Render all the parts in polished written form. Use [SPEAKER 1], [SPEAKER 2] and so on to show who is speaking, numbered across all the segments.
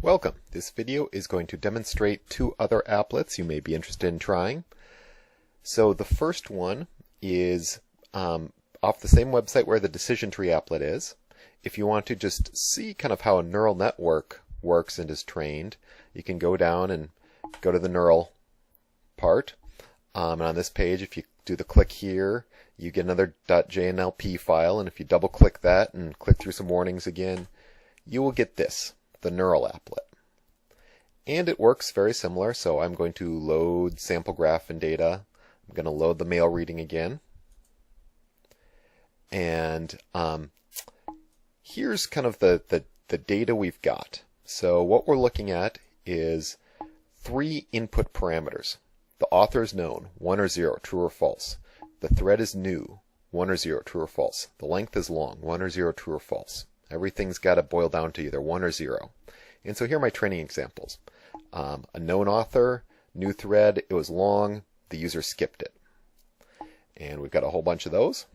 [SPEAKER 1] Welcome. This video is going to demonstrate two other applets you may be interested in trying. So the first one is off the same website where the decision tree applet is. If you want to just see kind of how a neural network works and is trained, you can go down and go to the neural part. And on this page, if you do the click here, you get another .jnlp file, and if you double click that and click through some warnings again, you will get this, the neural applet. And it works very similar, so I'm going to load sample graph and data. I'm going to load the mail reading again. And here's kind of the data we've got. So what we're looking at is three input parameters. The author is known, 1 or 0, true or false. The thread is new, 1 or 0, true or false. The length is long, 1 or 0, true or false. Everything's got to boil down to either 1 or 0. And so here are my training examples. A known author, new thread, it was long, the user skipped it. And we've got a whole bunch of those.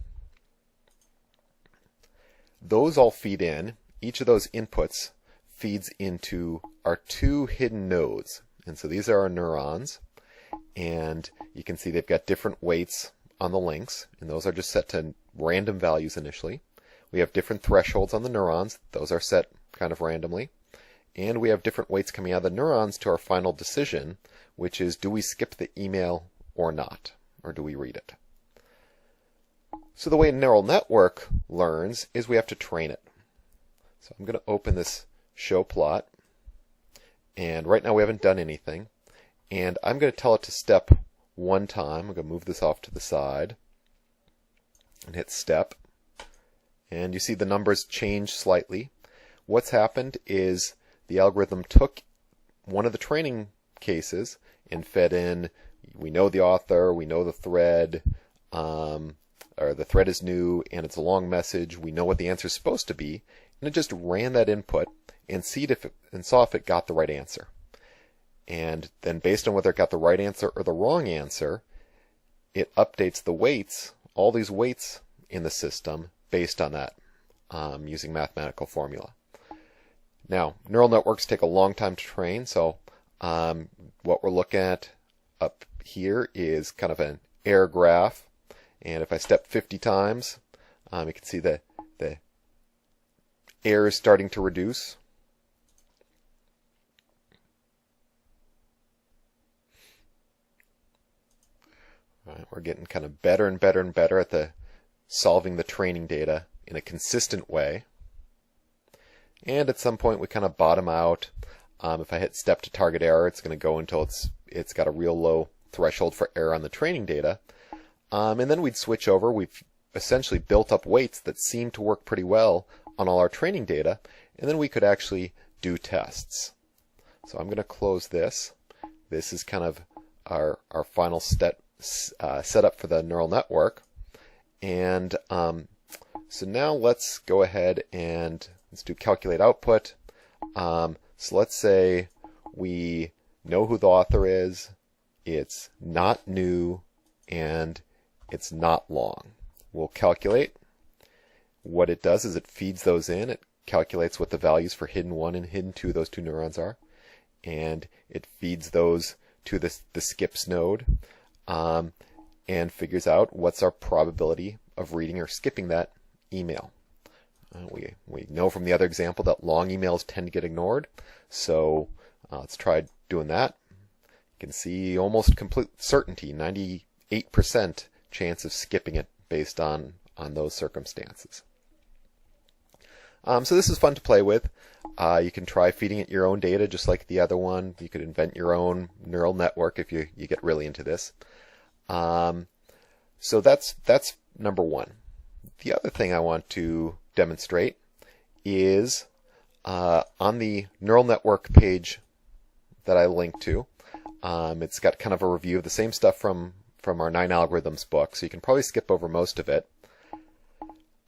[SPEAKER 1] Those all feed in. Each of those inputs feeds into our two hidden nodes. And so these are our neurons. And you can see they've got different weights on the links, and those are just set to random values initially. We have different thresholds on the neurons. Those are set kind of randomly. And we have different weights coming out of the neurons to our final decision, which is, do we skip the email or not? Or do we read it? So the way a neural network learns is we have to train it. So I'm going to open this show plot. And right now we haven't done anything. And I'm going to tell it to step one time. I'm going to move this off to the side and hit step. And you see the numbers change slightly. What's happened is the algorithm took one of the training cases and fed in, we know the author, we know the thread, or the thread is new and it's a long message, we know what the answer is supposed to be, and it just ran that input and saw if it got the right answer. And then based on whether it got the right answer or the wrong answer, it updates the weights, all these weights in the system based on that, using mathematical formula. Now, neural networks take a long time to train, so what we're looking at up here is kind of an error graph. And if I step 50 times, you can see the error is starting to reduce. Right, we're getting kind of better and better and better at solving the training data in a consistent way. And at some point we kind of bottom out. If I hit step to target error, it's going to go until it's got a real low threshold for error on the training data. And then we'd switch over. We've essentially built up weights that seem to work pretty well on all our training data. And then we could actually do tests. So I'm going to close this. This is kind of our final step setup for the neural network. And so now let's go ahead and let's do calculate output. So let's say we know who the author is, it's not new, and it's not long. We'll calculate. What it does is it feeds those in. It calculates what the values for hidden 1 and hidden 2, those two neurons are. And it feeds those to the skips node. And figures out what's our probability of reading or skipping that email. We know from the other example that long emails tend to get ignored, so let's try doing that. You can see almost complete certainty, 98% chance of skipping it based on those circumstances. So this is fun to play with. You can try feeding it your own data just like the other one. You could invent your own neural network if you get really into this. So that's number one. The other thing I want to demonstrate is on the neural network page that I linked to. It's got kind of a review of the same stuff from our 9 algorithms book, so you can probably skip over most of it.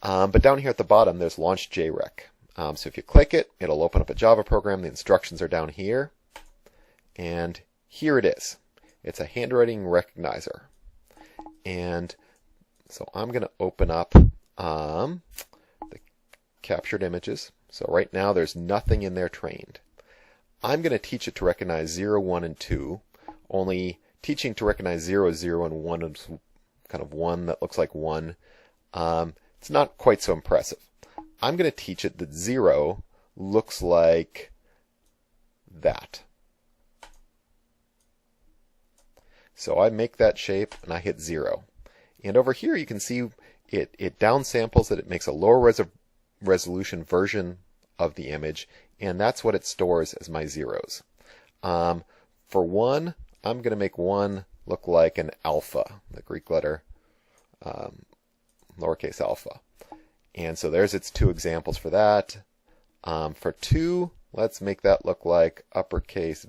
[SPEAKER 1] But down here at the bottom, there's Launch JREC. So if you click it, it'll open up a Java program. The instructions are down here. And here it is. It's a handwriting recognizer. And so I'm going to open up the captured images. So right now there's nothing in there trained. I'm going to teach it to recognize 0, 1, and 2, only teaching to recognize 0 is 0 and 1 is kind of 1 that looks like 1. It's not quite so impressive. I'm going to teach it that 0 looks like that. So I make that shape and I hit 0. And over here you can see it downsamples it. It makes a lower resolution version of the image, and that's what it stores as my zeros. For 1, I'm going to make 1 look like an alpha, the Greek letter lowercase alpha. And so there's its 2 examples for that. For 2, let's make that look like uppercase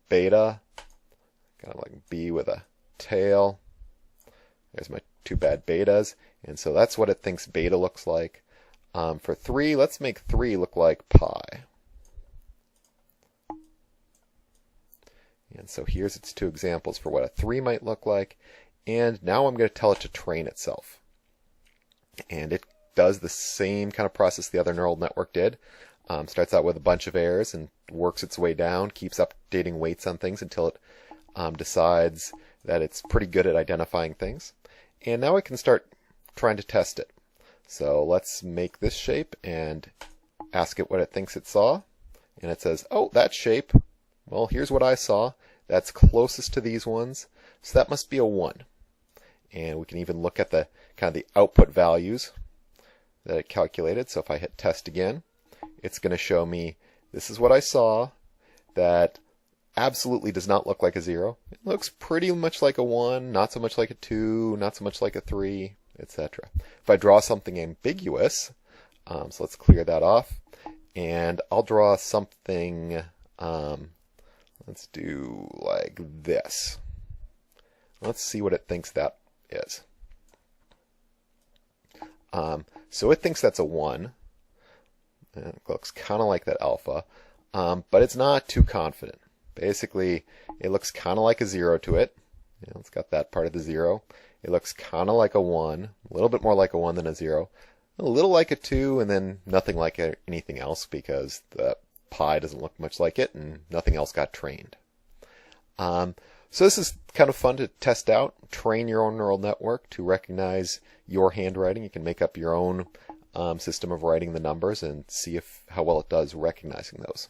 [SPEAKER 1] beta, kind of like B with a tail. There's my 2 bad betas. And so that's what it thinks beta looks like. For 3, let's make 3 look like pi. And so here's its 2 examples for what a 3 might look like. And now I'm going to tell it to train itself. And it does the same kind of process the other neural network did. Starts out with a bunch of errors and works its way down, keeps updating weights on things until it decides that it's pretty good at identifying things. And now I can start trying to test it. So let's make this shape and ask it what it thinks it saw. And it says, oh, that shape, well, here's what I saw. That's closest to these ones. So that must be a 1. And we can even look at the kind of the output values that it calculated. So if I hit test again, it's going to show me this is what I saw. That absolutely does not look like a 0. It looks pretty much like a 1, not so much like a 2, not so much like a 3, etc. If I draw something ambiguous, so let's clear that off, and I'll draw something, let's do like this. Let's see what it thinks that is. So it thinks that's a 1. It looks kind of like that alpha, but it's not too confident. Basically, it looks kind of like a 0 to it. You know, it's got that part of the 0. It looks kind of like a 1, a little bit more like a 1 than a 0, a little like a 2, and then nothing like anything else because the pi doesn't look much like it and nothing else got trained. So this is kind of fun to test out. Train your own neural network to recognize your handwriting. You can make up your own system of writing the numbers and see how well it does recognizing those.